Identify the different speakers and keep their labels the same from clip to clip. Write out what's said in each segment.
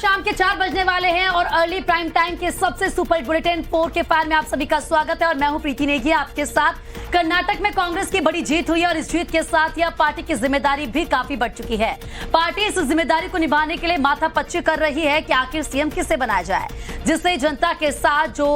Speaker 1: शाम के 4 बजने वाले हैं और अर्ली प्राइम टाइम के सबसे सुपर बुलेटिन 4 के फायर में आप सभी का स्वागत है और मैं हूं प्रीति नेगी आपके साथ। कर्नाटक में कांग्रेस की बड़ी जीत हुई है और इस जीत के साथ यह पार्टी की जिम्मेदारी भी काफी बढ़ चुकी है। पार्टी इस जिम्मेदारी को निभाने के लिए माथापच्ची कर रही है कि आखिर सीएम किसे बनाया जाए, जिससे जनता के साथ जो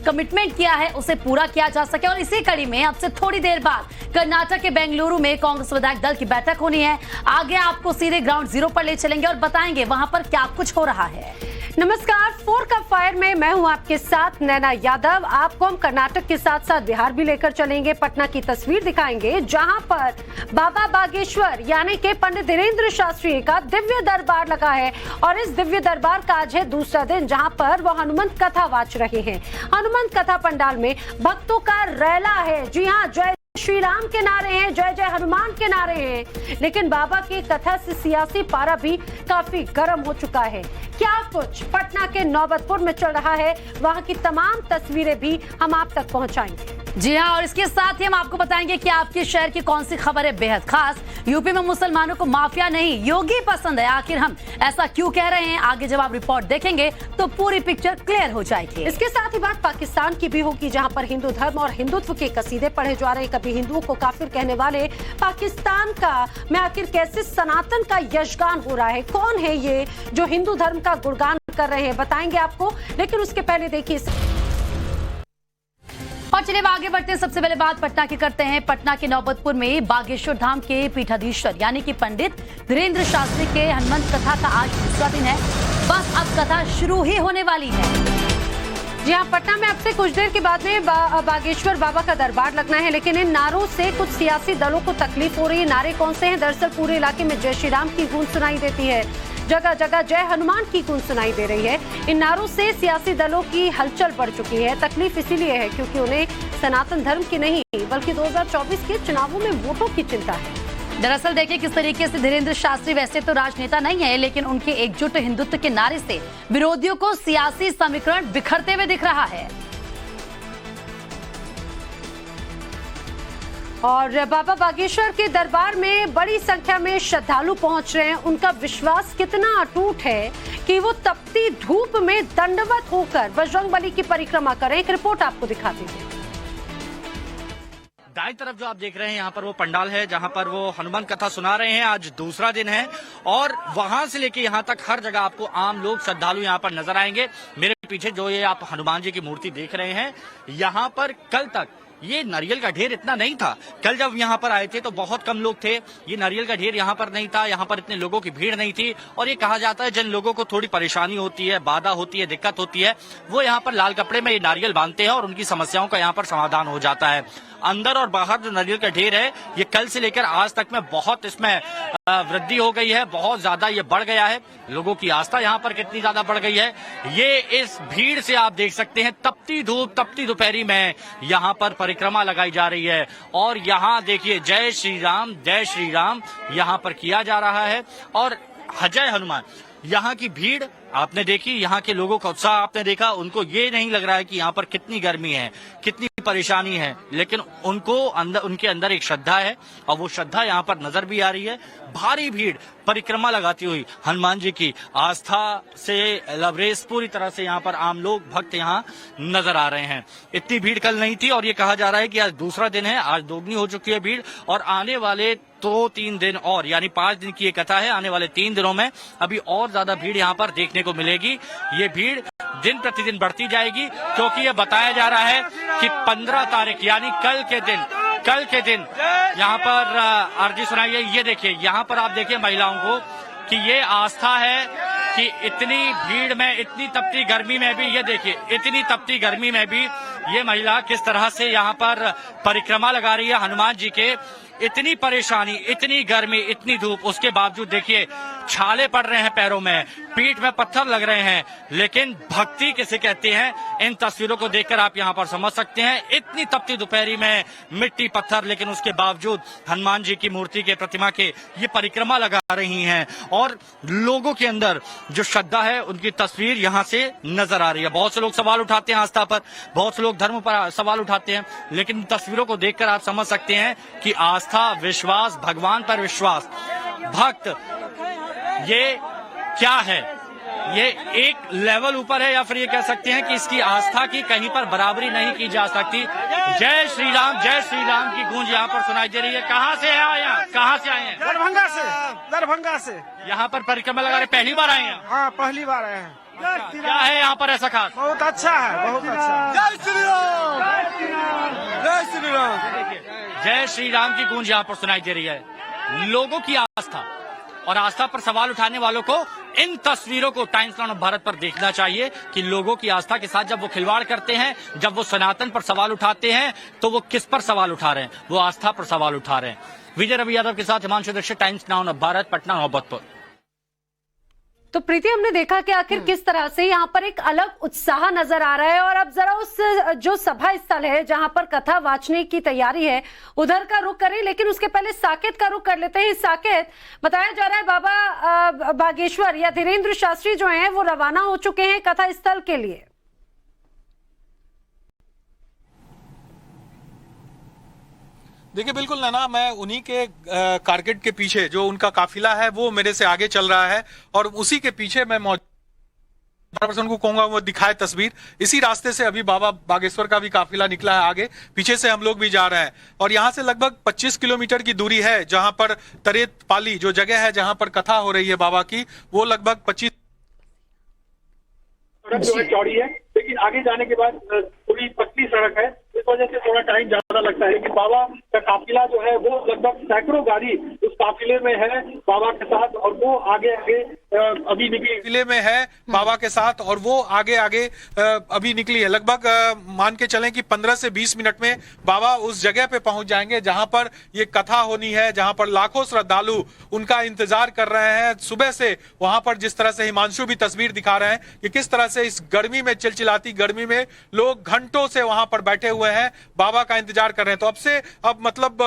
Speaker 1: कमिटमेंट किया है उसे पूरा किया जा सके। और इसी कड़ी में अब से थोड़ी देर बाद कर्नाटक के बेंगलुरु में कांग्रेस विधायक दल की बैठक होनी है। आगे आपको सीधे ग्राउंड जीरो पर ले चलेंगे और बताएंगे वहां पर क्या कुछ हो रहा है।
Speaker 2: नमस्कार, 4 का फायर में मैं हूं आपके साथ नैना यादव। आपको हम कर्नाटक के साथ साथ बिहार भी लेकर चलेंगे। पटना की तस्वीर दिखाएंगे जहां पर बाबा बागेश्वर यानी कि पंडित धीरेन्द्र शास्त्री का दिव्य दरबार लगा है और इस दिव्य दरबार का आज है दूसरा दिन, जहां पर वो हनुमंत कथा वाच रहे हैं। हनुमंत कथा पंडाल में भक्तों का रैला है। जी हाँ, जय श्री राम के नारे हैं, जय जय हनुमान के नारे हैं। लेकिन बाबा की कथा से सियासी पारा भी काफी गर्म हो चुका है। क्या कुछ पटना के नौबतपुर में चल रहा है, वहां की तमाम तस्वीरें भी हम आप तक पहुंचाएंगे।
Speaker 1: जी हाँ, और इसके साथ ही हम आपको बताएंगे कि आपके शहर की कौन सी खबर है बेहद खास। यूपी में मुसलमानों को माफिया नहीं योगी पसंद है। आखिर हम ऐसा क्यों कह रहे हैं, आगे जब आप रिपोर्ट देखेंगे तो पूरी पिक्चर क्लियर हो जाएगी।
Speaker 2: इसके साथ ही बात पाकिस्तान की भी होगी, जहां पर हिंदू धर्म और हिंदुत्व के कसीदे पढ़े जा रहे हैं। कभी हिंदुओं को काफिर कहने वाले पाकिस्तान का में आखिर कैसे सनातन का यशगान हो रहा है, कौन है ये जो हिंदू धर्म का गुणगान कर रहे हैं, बताएंगे आपको। लेकिन उसके पहले देखिए
Speaker 1: और चलिए आगे बढ़ते हैं। सबसे पहले बात पटना की करते हैं। पटना के नौबतपुर में बागेश्वर धाम के पीठाधीश्वर यानी कि पंडित धीरेन्द्र शास्त्री के हनुमंत कथा का आज दूसरा दिन है। बस अब कथा शुरू ही होने वाली है।
Speaker 2: जी हाँ, पटना में अब से कुछ देर के बाद में बागेश्वर बाबा का दरबार लगना है, लेकिन इन नारों से कुछ सियासी दलों को तकलीफ हो रही है। नारे कौन से हैं? दरअसल पूरे इलाके में जय श्री राम की गूंज सुनाई देती है, जगह जगह जय हनुमान की गूंज सुनाई दे रही है। इन नारों से सियासी दलों की हलचल बढ़ चुकी है। तकलीफ इसीलिए है क्योंकि उन्हें सनातन धर्म की नहीं बल्कि 2024 के चुनावों में वोटों की चिंता है।
Speaker 1: दरअसल देखिए किस तरीके से धीरेन्द्र शास्त्री वैसे तो राजनेता नहीं है, लेकिन उनके एकजुट हिंदुत्व के नारे से विरोधियों को सियासी समीकरण बिखरते हुए दिख रहा है।
Speaker 2: और बाबा बागेश्वर के दरबार में बड़ी संख्या में श्रद्धालु पहुंच रहे हैं। उनका विश्वास कितना अटूट है कि वो तपती धूप में दंडवत होकर बजरंगबली की परिक्रमा करें। एक रिपोर्ट आपको दिखाती है।
Speaker 3: दाईं तरफ जो आप देख रहे हैं यहाँ पर वो पंडाल है जहाँ पर वो हनुमान कथा सुना रहे हैं। आज दूसरा दिन है और वहां से लेके यहाँ तक हर जगह आपको आम लोग श्रद्धालु यहाँ पर नजर आएंगे। मेरे पीछे जो ये आप हनुमान जी की मूर्ति देख रहे हैं, यहाँ पर कल तक ये नारियल का ढेर इतना नहीं था। कल जब यहाँ पर आए थे तो बहुत कम लोग थे। ये नारियल का ढेर यहाँ पर नहीं था, यहाँ पर इतने लोगों की भीड़ नहीं थी। और ये कहा जाता है जिन लोगों को थोड़ी परेशानी होती है, बाधा होती है, दिक्कत होती है, वो यहाँ पर लाल कपड़े में ये नारियल बांधते हैं और उनकी समस्याओं का यहाँ पर समाधान हो जाता है। अंदर और बाहर जो नारियल का ढेर है ये कल से लेकर आज तक में बहुत इसमें वृद्धि हो गई है, बहुत ज्यादा ये बढ़ गया है। लोगों की आस्था यहाँ पर कितनी ज्यादा बढ़ गई है ये इस भीड़ से आप देख सकते हैं। तपती धूप, तपती दोपहरी में यहाँ पर परिक्रमा लगाई जा रही है और यहाँ देखिए जय श्री राम यहाँ पर किया जा रहा है और जय हनुमान। यहाँ की भीड़ आपने देखी, यहाँ के लोगों का उत्साह आपने देखा। उनको ये नहीं लग रहा है कि यहाँ पर कितनी गर्मी है, कितनी परेशानी है, लेकिन उनके अंदर एक श्रद्धा है और वो श्रद्धा यहाँ पर नजर भी आ रही है। भारी भीड़ परिक्रमा लगाती हुई हनुमान जी की आस्था से लबरेज पूरी तरह से यहाँ पर आम लोग भक्त यहाँ नजर आ रहे हैं। इतनी भीड़ कल नहीं थी और ये कहा जा रहा है कि आज दूसरा दिन है, आज दोगुनी हो चुकी है भीड़ और आने वाले 2-3 दिन और यानी 5 दिन की ये कथा है, आने वाले 3 दिनों में अभी और ज्यादा भीड़ यहाँ पर देखने को मिलेगी। ये भीड़ दिन प्रतिदिन बढ़ती जाएगी क्योंकि ये बताया जा रहा है कि 15 तारीख यानी कल के दिन यहाँ पर अर्जी सुनाई है। ये देखिए यहाँ पर आप देखिए महिलाओं को कि ये आस्था है कि इतनी भीड़ में, इतनी तपती गर्मी में भी, ये देखिए इतनी तपती गर्मी में भी ये महिला किस तरह से यहाँ पर परिक्रमा लगा रही है हनुमान जी के। इतनी परेशानी, इतनी गर्मी, इतनी धूप, उसके बावजूद देखिए छाले पड़ रहे हैं पैरों में, पीठ में पत्थर लग रहे हैं, लेकिन भक्ति किसे कहते हैं इन तस्वीरों को देखकर आप यहाँ पर समझ सकते हैं। इतनी तपती दोपहरी में मिट्टी पत्थर, लेकिन उसके बावजूद हनुमान जी की मूर्ति के, प्रतिमा के ये परिक्रमा लगा रही हैं और लोगों के अंदर जो श्रद्धा है उनकी तस्वीर यहाँ से नजर आ रही है। बहुत से लोग सवाल उठाते हैं आस्था पर, बहुत से लोग धर्म पर सवाल उठाते हैं, लेकिन तस्वीरों को देखकर आप समझ सकते हैं कि आस्था, विश्वास, भगवान पर विश्वास, भक्त, ये क्या है ये एक लेवल ऊपर है, या फिर ये कह सकते हैं कि इसकी आस्था की कहीं पर बराबरी नहीं की जा सकती। जय श्री राम की गूंज यहाँ पर सुनाई दे रही है। कहाँ से आए हैं? कहाँ से आए हैं?
Speaker 4: दरभंगा से
Speaker 3: यहाँ पर परिक्रमा लगा रहे, पहली बार आए हैं?
Speaker 4: हाँ, पहली बार आए हैं।
Speaker 3: क्या है यहाँ पर ऐसा खास?
Speaker 4: बहुत अच्छा है, बहुत अच्छा।
Speaker 5: जय श्री राम, जय श्री राम।
Speaker 3: जय श्री राम की गूंज यहाँ पर सुनाई दे रही है। लोगों की आस्था और आस्था पर सवाल उठाने वालों को इन तस्वीरों को टाइम्स नाउ भारत पर देखना चाहिए कि लोगों की आस्था के साथ जब वो खिलवाड़ करते हैं, जब वो सनातन पर सवाल उठाते हैं, तो वो किस पर सवाल उठा रहे हैं? वो आस्था पर सवाल उठा रहे हैं। विजय रवि यादव के साथ हिमांशु दीक्षित, टाइम्स नाउ भारत, पटना, मोहब्बतपुर।
Speaker 2: तो प्रीति, हमने देखा कि आखिर किस तरह से यहाँ पर एक अलग उत्साह नजर आ रहा है। और अब जरा उस जो सभा स्थल है जहां पर कथा वाचने की तैयारी है, उधर का रुख करें, लेकिन उसके पहले साकेत का रुख कर लेते हैं। साकेत, बताया जा रहा है बाबा बागेश्वर या धीरेन्द्र शास्त्री जो हैं वो रवाना हो चुके हैं कथा स्थल के लिए।
Speaker 5: देखिए, बिल्कुल नैना, मैं उन्हीं के कारकेट के पीछे जो उनका काफिला है वो मेरे से आगे चल रहा है, और उसी के पीछे मैं पर्सन को कहूंगा वो दिखाए तस्वीर। इसी रास्ते से अभी बाबा बागेश्वर का भी काफिला निकला है आगे, पीछे से हम लोग भी जा रहे हैं। और यहाँ से लगभग 25 किलोमीटर की दूरी है जहां पर तरेत पाली जो जगह है जहां पर कथा हो रही है बाबा की, वो लगभग 25
Speaker 6: सड़क जो है चौड़ी है, लेकिन आगे जाने के बाद थोड़ी पतली सड़क है, इस वजह से थोड़ा टाइम ज्यादा लगता है। लेकिन बाबा का काफिला जो है वो लगभग सैकड़ों गाड़ी उस काफिले में है बाबा के साथ, और वो आगे आगे अभी निकली
Speaker 5: काफिले में है बाबा के साथ, और वो आगे आगे अभी निकली है। लगभग मान के चलें कि 15 से 20 मिनट में बाबा उस जगह पे पहुंच जाएंगे जहां पर ये कथा होनी है, जहां पर लाखों श्रद्धालु उनका इंतजार कर रहे हैं सुबह से। वहां पर जिस तरह से हिमांशु भी तस्वीर दिखा रहे हैं कि किस तरह से इस गर्मी में, चिलचिलाती गर्मी में लोग घंटों से वहां पर बैठे हुए हैं, बाबा का इंतजार कर रहे हैं। तो अब मतलब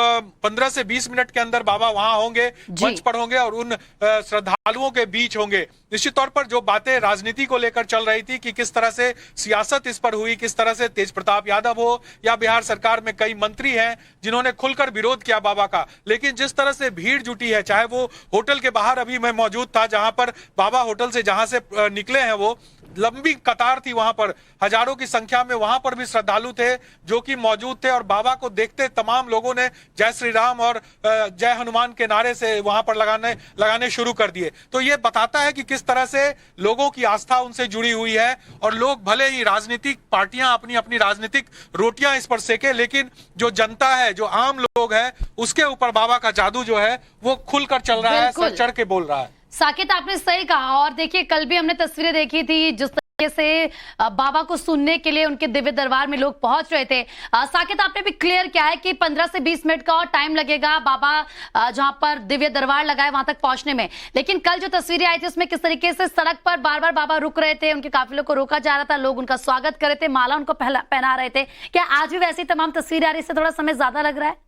Speaker 5: 15 से 20 मिनट के अंदर बाबा वहां होंगे, मंच पर होंगे और उन श्रद्धालुओं के बीच होंगे। निश्चित तौर पर जो बातें राजनीति को लेकर चल रही थी कि किस तरह से सियासत इस पर हुई, किस तरह से तेज प्रताप यादव हो या बिहार सरकार में कई मंत्री हैं जिन्होंने खुलकर विरोध किया बाबा का, लेकिन जिस तरह से भीड़ जुटी है, चाहे वो होटल के बाहर, अभी मैं मौजूद था जहां पर बाबा होटल से जहां से निकले हैं, वो लंबी कतार थी, वहां पर हजारों की संख्या में वहां पर भी श्रद्धालु थे जो कि मौजूद थे, और बाबा को देखते तमाम लोगों ने जय श्री राम और जय हनुमान के नारे से वहां पर लगाने शुरू कर दिए। तो ये बताता है कि किस तरह से लोगों की आस्था उनसे जुड़ी हुई है, और लोग भले ही राजनीतिक पार्टियां अपनी अपनी राजनीतिक रोटियां इस पर सेके, लेकिन जो जनता है, जो आम लोग है, उसके ऊपर बाबा का जादू जो है वो खुलकर चल रहा है, सर चढ़ के बोल रहा है।
Speaker 1: साकेत, आपने सही कहा। और देखिए, कल भी हमने तस्वीरें देखी थी जिस तरीके से बाबा को सुनने के लिए उनके दिव्य दरबार में लोग पहुंच रहे थे। साकेत, आपने भी क्लियर किया है कि 15 से 20 मिनट का और टाइम लगेगा बाबा जहां पर दिव्य दरबार लगाए वहां तक पहुंचने में। लेकिन कल जो तस्वीरें आई थी उसमें किस तरीके से सड़क पर बार बार बाबा रुक रहे थे, उनके काफिलों को रोका जा रहा था, लोग उनका स्वागत कर रहे थे, माला उनको पहना रहे थे। क्या आज भी वैसी तमाम तस्वीरें आ रही, इससे थोड़ा समय ज्यादा लग रहा है?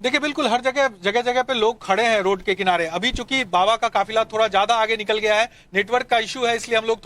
Speaker 5: देखिए, बिल्कुल हर जगह पे लोग खड़े हैं रोड के किनारे। अभी चूंकि बाबा का काफिला थोड़ा ज्यादा आगे निकल गया है, नेटवर्क का इश्यू है, इसलिए हम लोग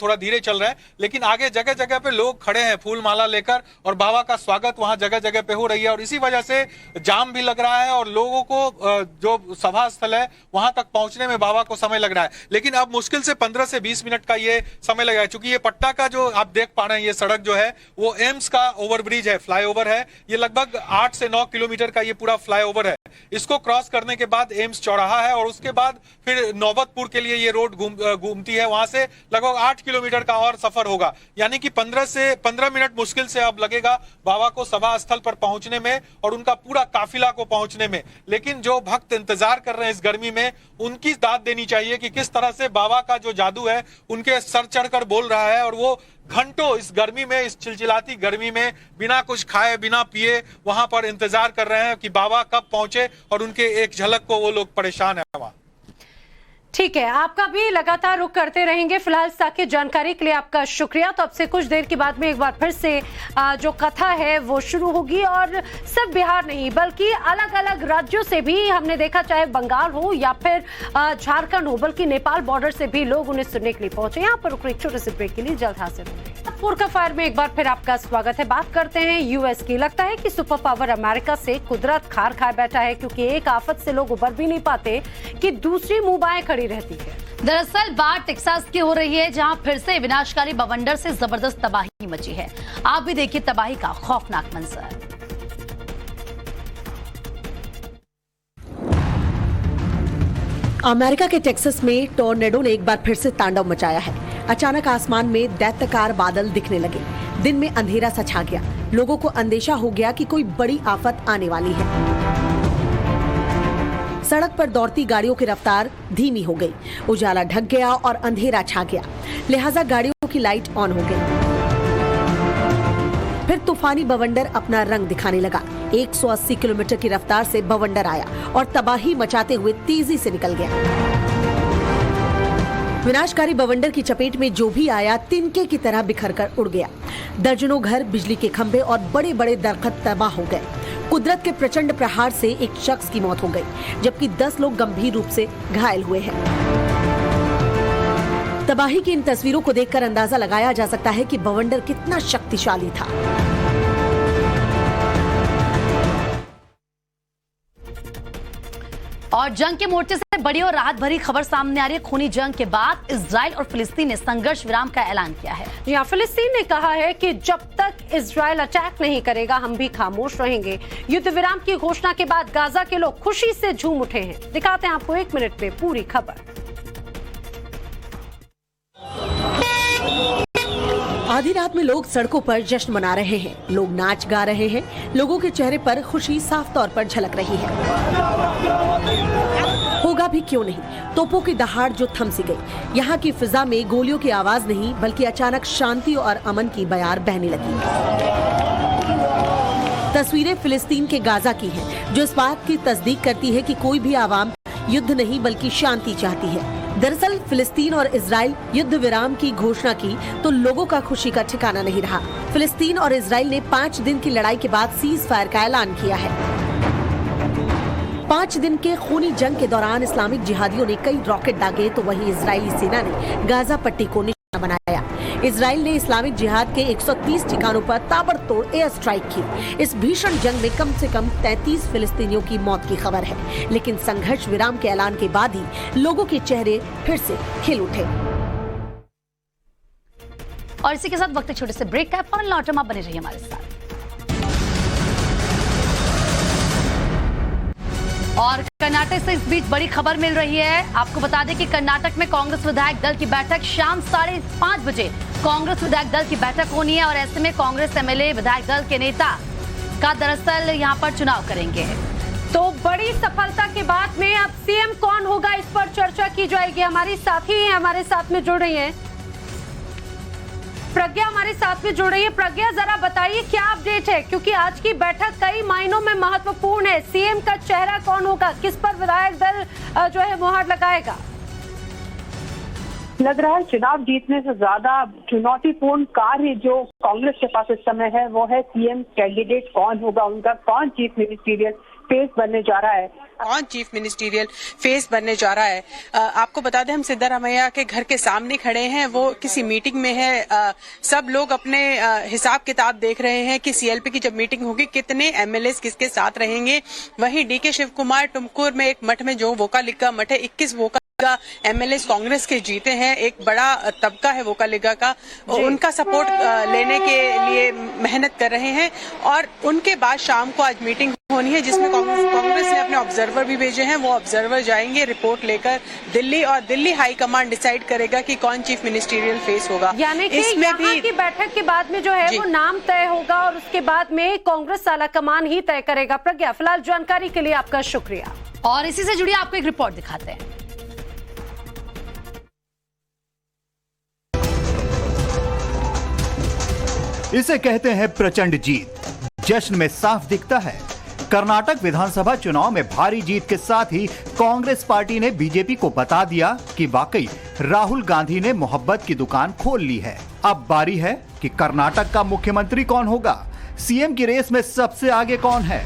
Speaker 5: थोड़ा धीरे चल रहे हैं, लेकिन आगे जगह जगह पे लोग खड़े हैं फूल माला लेकर, और बाबा का स्वागत वहां जगह जगह पे हो रही है। और इसी वजह से जाम भी लग रहा है, और लोगों को जो सभा स्थल है वहां तक पहुंचने में बाबा को समय लग रहा है। लेकिन अब मुश्किल से 15 से 20 मिनट का ये समय लगा है, चूंकि ये पटना का जो आप देख पा रहे हैं ये सड़क जो है वो एम्स का ओवरब्रिज है, फ्लाईओवर है। ये लगभग 8 से 9 किलोमीटर का ये पूरा फ्लाईओवर है। इसको क्रॉस करने के बाद एम्स चौराहा है, और उसके बाद फिर नौबतपुर के लिए ये रोड घूमती है। वहां से लगभग 8 किलोमीटर का और सफर होगा, यानी कि 15 मिनट मुश्किल से अब लगेगा बाबा को सभा स्थल पर पहुंचने में और उनका पूरा काफिला को पहुंचने में। लेकिन जो भक्त इंतजार कर रहे हैं इस गर्मी में, उनकी दाद देनी चाहिए कि किस तरह से बाबा का जो जादू है उनके सर चढ़कर बोल रहा है, और वो घंटों इस गर्मी में, इस चिलचिलाती गर्मी में बिना कुछ खाए बिना पिए वहां पर इंतजार कर रहे हैं कि बाबा कब पहुंचे, और उनके एक झलक को वो लोग परेशान है वहां।
Speaker 2: ठीक है, आपका भी लगातार रुख करते रहेंगे। फिलहाल साकेत, जानकारी के लिए आपका शुक्रिया। तो अब से कुछ देर के बाद में एक बार फिर से जो कथा है वो शुरू होगी, और सिर्फ बिहार नहीं बल्कि अलग अलग राज्यों से भी हमने देखा, चाहे बंगाल हो या फिर झारखंड हो, बल्कि नेपाल बॉर्डर से भी लोग उन्हें सुनने के लिए पहुंचे। यहाँ पर रुक रही छोटे से ब्रेक के लिए, जल्द हाजिर होंगे। टॉप 4 का फायर में एक बार फिर आपका स्वागत है। बात करते हैं यूएस की। लगता है कि सुपर पावर अमेरिका से कुदरत खार खाए बैठा है, क्योंकि एक आफत से लोग उबर भी नहीं पाते कि दूसरी मुंह बाएं खड़ी रहती है।
Speaker 1: दरअसल बात टेक्सास की हो रही है, जहां फिर से विनाशकारी बवंडर से जबरदस्त तबाही मची है। आप भी देखिए तबाही का खौफनाक मंजर।
Speaker 7: अमेरिका के टेक्सास में टोर्नेडो ने एक बार फिर से तांडव मचाया है। अचानक आसमान में दैत्यकार बादल दिखने लगे। दिन में अंधेरा सा छा गया। लोगों को अंदेशा हो गया कि कोई बड़ी आफत आने वाली है। सड़क पर दौड़ती गाड़ियों की रफ्तार धीमी हो गई। उजाला ढक गया और अंधेरा छा गया, लिहाजा गाड़ियों की लाइट ऑन हो गई। फिर तूफानी बवंडर अपना रंग दिखाने लगा। 180 किलोमीटर की रफ्तार से बवंडर आया और तबाही मचाते हुए तेजी से निकल गया। विनाशकारी बवंडर की चपेट में जो भी आया तिनके की तरह बिखर कर उड़ गया। दर्जनों घर, बिजली के खंभे और बड़े बड़े दरख्त तबाह हो गए। कुदरत के प्रचंड प्रहार से एक शख्स की मौत हो गई, जबकि 10 लोग गंभीर रूप से घायल हुए हैं। तबाही की इन तस्वीरों को देखकर अंदाजा लगाया जा सकता है कि बवंडर कितना शक्तिशाली था।
Speaker 1: और जंग के मोर्चे से बड़ी और राहत भरी खबर सामने आ रही है। खूनी जंग के बाद इजराइल और फिलिस्तीन ने संघर्ष विराम का ऐलान किया है।
Speaker 2: यहाँ फिलिस्तीन ने कहा है कि जब तक इजराइल अटैक नहीं करेगा हम भी खामोश रहेंगे। युद्ध विराम की घोषणा के बाद गाजा के लोग खुशी से झूम उठे हैं। दिखाते हैं आपको 1 मिनट में पूरी खबर।
Speaker 7: आधी रात में लोग सड़कों पर जश्न मना रहे हैं। लोग नाच गा रहे हैं। लोगों के चेहरे पर खुशी साफ तौर पर झलक रही है। होगा भी क्यों नहीं, तोपों की दहाड़ जो थम सी गई। यहाँ की फिजा में गोलियों की आवाज नहीं, बल्कि अचानक शांति और अमन की बयार बहने लगी। तस्वीरें फिलिस्तीन के गाजा की हैं, जो इस बात की तस्दीक करती है कि कोई भी आवाम युद्ध नहीं बल्कि शांति चाहती है। दरअसल फिलिस्तीन और इजराइल युद्ध विराम की घोषणा की तो लोगों का खुशी का ठिकाना नहीं रहा। फिलिस्तीन और इजराइल ने 5 दिन की लड़ाई के बाद सीज फायर का ऐलान किया है। 5 दिन के खूनी जंग के दौरान इस्लामिक जिहादियों ने कई रॉकेट दागे, तो वहीं इजरायली सेना ने गाजा पट्टी को निशाना बनाया। इजराइल ने इस्लामिक जिहाद के 130 ठिकानों पर ताबड़तोड़ एयर स्ट्राइक की। इस भीषण जंग में कम से कम 33 फिलिस्तीनियों की मौत की खबर है। लेकिन संघर्ष विराम के ऐलान के बाद ही लोगों के चेहरे फिर से खिल उठे।
Speaker 1: और इसी के साथ वक्त एक छोटे से ब्रेक का, फौरन लौटम, आप बने रहिए हमारे साथ। और कर्नाटक से इस बीच बड़ी खबर मिल रही है। आपको बता दें कि कर्नाटक में कांग्रेस विधायक दल की बैठक शाम 5:30 बजे कांग्रेस विधायक दल की बैठक होनी है। और ऐसे में कांग्रेस एमएलए विधायक दल के नेता का दरअसल यहां पर चुनाव करेंगे।
Speaker 2: तो बड़ी सफलता के बाद में अब सीएम कौन होगा, इस पर चर्चा की जाएगी। हमारी साथी हैं, हमारे साथ में जुड़ रही हैं प्रज्ञा, हमारे साथ में जुड़ रही है। प्रज्ञा, जरा बताइए क्या अपडेट है, क्योंकि आज की बैठक कई मायनों में महत्वपूर्ण है। सीएम का चेहरा कौन होगा, किस पर विधायक दल जो है मुहर लगाएगा?
Speaker 8: लग रहा है चुनाव जीतने से ज्यादा चुनौतीपूर्ण कार्य जो कांग्रेस के पास इस समय है वो है सीएम कैंडिडेट कौन होगा, उनका कौन चीफ मिनिस्टीरियल फेस बनने जा रहा है।
Speaker 9: कौन चीफ मिनिस्टीरियल फेस बनने जा रहा है। आपको बता दें हम सिद्धारमैया के घर के सामने खड़े हैं, वो किसी मीटिंग में है। सब लोग अपने हिसाब किताब देख रहे हैं कि सीएलपी की जब मीटिंग होगी कितने एमएलएस किसके साथ रहेंगे। वहीं डीके शिव कुमार टुमकुर में एक मठ में जो वोकालिका मठ है, 21 वोकालिका एमएलएस कांग्रेस के जीते हैं। एक बड़ा तबका है वोकालिका का, उनका सपोर्ट लेने के लिए मेहनत कर रहे हैं। और उनके बाद शाम को आज मीटिंग होनी है जिसमें कांग्रेस ने अपने ऑब्जर्वर भी भेजे हैं। वो ऑब्जर्वर जाएंगे रिपोर्ट लेकर दिल्ली, और दिल्ली हाई कमांड डिसाइड करेगा कि कौन चीफ मिनिस्टीरियल फेस होगा।
Speaker 2: यानी कि इसमें भी की बैठक के बाद में जो है वो नाम तय होगा और उसके बाद में कांग्रेस आला कमान ही तय करेगा। प्रज्ञा, फिलहाल जानकारी के लिए आपका शुक्रिया।
Speaker 1: और इसी से जुड़ी आपको एक रिपोर्ट दिखाते हैं।
Speaker 10: इसे कहते हैं प्रचंड जीत। जश्न में साफ दिखता है। कर्नाटक विधानसभा चुनाव में भारी जीत के साथ ही कांग्रेस पार्टी ने बीजेपी को बता दिया कि वाकई राहुल गांधी ने मोहब्बत की दुकान खोल ली है। अब बारी है कि कर्नाटक का मुख्यमंत्री कौन होगा, सीएम की रेस में सबसे आगे कौन है।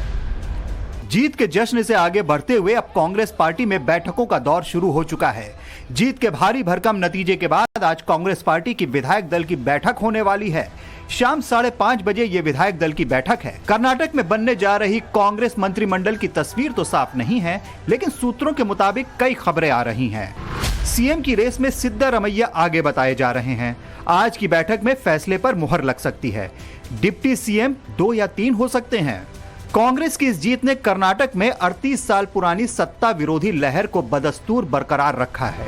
Speaker 10: जीत के जश्न से आगे बढ़ते हुए अब कांग्रेस पार्टी में बैठकों का दौर शुरू हो चुका है। जीत के भारी भरकम नतीजे के बाद आज कांग्रेस पार्टी की विधायक दल की बैठक होने वाली है। शाम 5:30 बजे ये विधायक दल की बैठक है। कर्नाटक में बनने जा रही कांग्रेस मंत्रिमंडल की तस्वीर तो साफ नहीं है, लेकिन सूत्रों के मुताबिक कई खबरें आ रही हैं। सीएम की रेस में सिद्धारमैया आगे बताए जा रहे हैं। आज की बैठक में फैसले पर मुहर लग सकती है। डिप्टी सीएम 2 या 3 हो सकते हैं। कांग्रेस की इस जीत ने कर्नाटक में 38 साल पुरानी सत्ता विरोधी लहर को बदस्तूर बरकरार रखा है।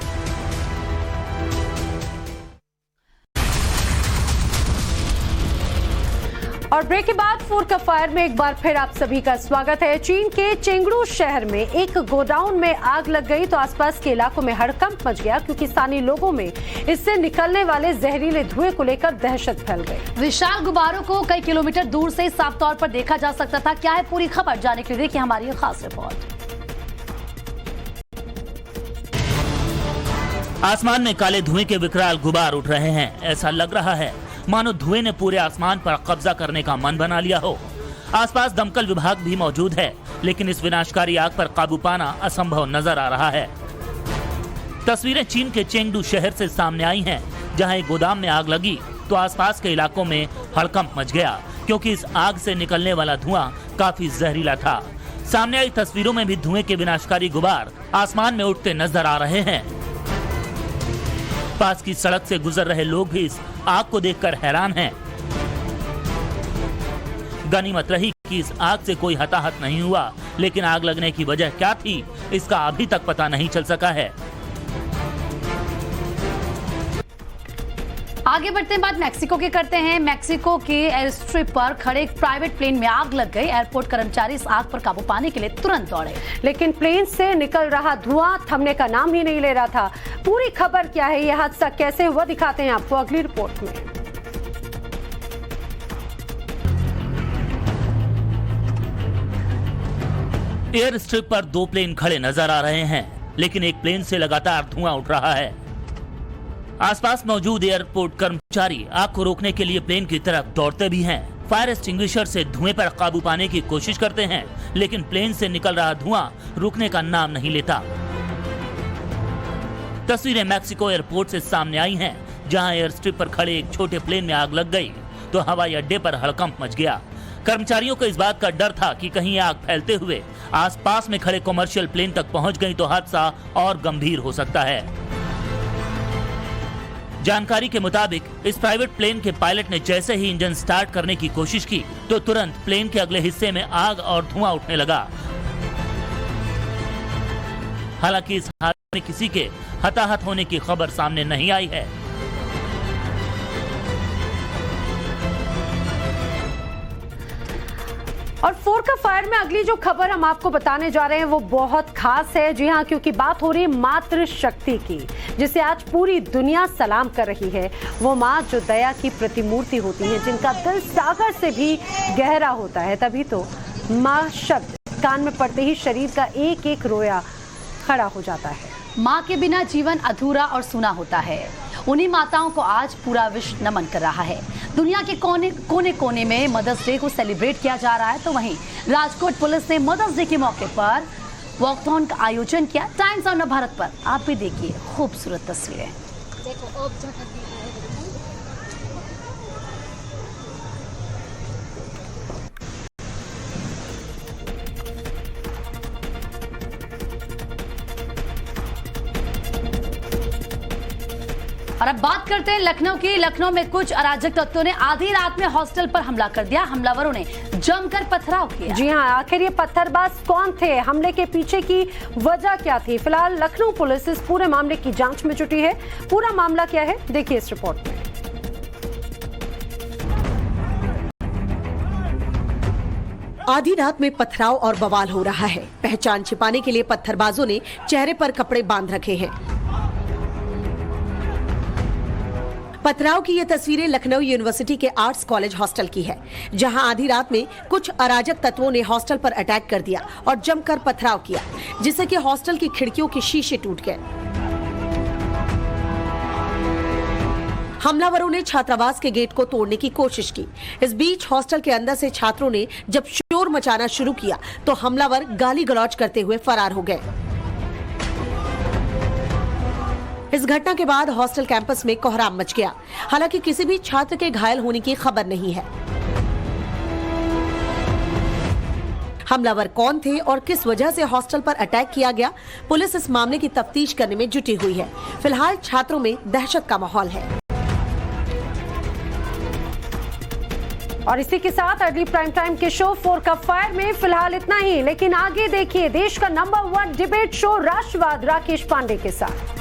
Speaker 2: और ब्रेक के बाद 4 का फायर में एक बार फिर आप सभी का स्वागत है। चीन के चेंगडू शहर में एक गोडाउन में आग लग गई तो आसपास के इलाकों में हड़कंप मच गया, क्योंकि स्थानीय लोगों में इससे निकलने वाले जहरीले धुएं को लेकर दहशत फैल गई।
Speaker 1: विशाल गुब्बारों को कई किलोमीटर दूर से साफ तौर पर देखा जा सकता था। क्या है पूरी खबर, जानने के लिए देखिए हमारी ये खास रिपोर्ट।
Speaker 11: आसमान में काले धुएं के विकराल गुबार उठ रहे हैं। ऐसा लग रहा है मानो धुएं ने पूरे आसमान पर कब्जा करने का मन बना लिया हो। आसपास दमकल विभाग भी मौजूद है, लेकिन इस विनाशकारी आग पर काबू पाना असंभव नजर आ रहा है। तस्वीरें चीन के चेंगडू शहर से सामने आई हैं, जहां एक गोदाम में आग लगी तो आसपास के इलाकों में हड़कंप मच गया, क्योंकि इस आग से निकलने वाला धुआं काफी जहरीला था। सामने आई तस्वीरों में भी धुएं के विनाशकारी गुबार आसमान में उठते नजर आ रहे हैं। पास की सड़क से गुजर रहे लोग भी इस आग को देखकर हैरान हैं। गनीमत रही कि इस आग से कोई हताहत नहीं हुआ, लेकिन आग लगने की वजह क्या थी इसका अभी तक पता नहीं चल सका है।
Speaker 1: आगे बढ़ते हैं, बात मैक्सिको की करते हैं। मैक्सिको के एयर स्ट्रिप पर खड़े एक प्राइवेट प्लेन में आग लग गई। एयरपोर्ट कर्मचारी इस आग पर काबू पाने के लिए तुरंत दौड़े,
Speaker 2: लेकिन प्लेन से निकल रहा धुआं थमने का नाम ही नहीं ले रहा था। पूरी खबर क्या है, यह हादसा कैसे हुआ, दिखाते हैं आपको अगली रिपोर्ट में।
Speaker 11: एयर स्ट्रिप पर 2 प्लेन खड़े नजर आ रहे हैं, लेकिन एक प्लेन से लगातार धुआं उठ रहा है। आसपास मौजूद एयरपोर्ट कर्मचारी आग को रोकने के लिए प्लेन की तरफ दौड़ते भी हैं। फायर एक्सटिंग्विशर से धुएं पर काबू पाने की कोशिश करते हैं, लेकिन प्लेन से निकल रहा धुआं रुकने का नाम नहीं लेता। तस्वीरें मैक्सिको एयरपोर्ट से सामने आई हैं, जहां एयर स्ट्रिप पर खड़े एक छोटे प्लेन में आग लग गई तो हवाई अड्डे पर हड़कंप मच गया। कर्मचारियों को इस बात का डर था कि कहीं आग फैलते हुए आसपास में खड़े कमर्शियल प्लेन तक पहुंच गई तो हादसा और गंभीर हो सकता है। जानकारी के मुताबिक इस प्राइवेट प्लेन के पायलट ने जैसे ही इंजन स्टार्ट करने की कोशिश की तो तुरंत प्लेन के अगले हिस्से में आग और धुआं उठने लगा। हालांकि इस हादसे में किसी के हताहत होने की खबर सामने नहीं आई है।
Speaker 2: और 4 का फायर में अगली जो खबर हम आपको बताने जा रहे हैं वो बहुत खास है। जी हां, क्योंकि बात हो रही है मातृ शक्ति की, जिसे आज पूरी दुनिया सलाम कर रही है। वो माँ जो दया की प्रतिमूर्ति होती है, जिनका दिल सागर से भी गहरा होता है। तभी तो माँ शब्द कान में पड़ते ही शरीर का एक एक रोया खड़ा हो जाता है।
Speaker 1: माँ के बिना जीवन अधूरा और सूना होता है। उन्हीं माताओं को आज पूरा विश्व नमन कर रहा है। दुनिया के कोने कोने में मदर्स डे को सेलिब्रेट किया जा रहा है, तो वहीं राजकोट पुलिस ने मदर्स डे के मौके पर वॉकथॉन का आयोजन किया। टाइम्स ऑफ भारत पर आप भी देखिए खूबसूरत तस्वीरें। और अब बात करते हैं लखनऊ की। लखनऊ में कुछ अराजक तत्वों ने आधी रात में हॉस्टल पर हमला कर दिया। हमलावरों ने जमकर पथराव किया।
Speaker 2: जी हां, आखिर ये पत्थरबाज कौन थे, हमले के पीछे की वजह क्या थी? फिलहाल लखनऊ पुलिस इस पूरे मामले की जांच में जुटी है। पूरा मामला क्या है, देखिए इस रिपोर्ट में।
Speaker 7: आधी रात में पथराव और बवाल हो रहा है। पहचान छिपाने के लिए पत्थरबाजों ने चेहरे पर कपड़े बांध रखे हैं। पथराव की ये तस्वीरें लखनऊ यूनिवर्सिटी के आर्ट्स कॉलेज हॉस्टल की है, जहां आधी रात में कुछ अराजक तत्वों ने हॉस्टल पर अटैक कर दिया और जमकर पथराव किया, जिससे कि हॉस्टल की खिड़कियों के शीशे टूट गए। हमलावरों ने छात्रावास के गेट को तोड़ने की कोशिश की। इस बीच हॉस्टल के अंदर से छात्रों ने जब शोर शोर मचाना शुरू किया तो हमलावर गाली गलौज करते हुए फरार हो गए। इस घटना के बाद हॉस्टल कैंपस में कोहराम मच गया। हालांकि किसी भी छात्र के घायल होने की खबर नहीं है। हमलावर कौन थे और किस वजह से हॉस्टल पर अटैक किया गया, पुलिस इस मामले की तफ्तीश करने में जुटी हुई है। फिलहाल छात्रों में दहशत का माहौल है।
Speaker 2: और इसी के साथ अर्ली प्राइम टाइम के शो 4 का फायर में फिलहाल इतना ही, लेकिन आगे देखिए देश का नंबर 1 डिबेट शो राष्ट्रवाद राकेश पांडे के साथ।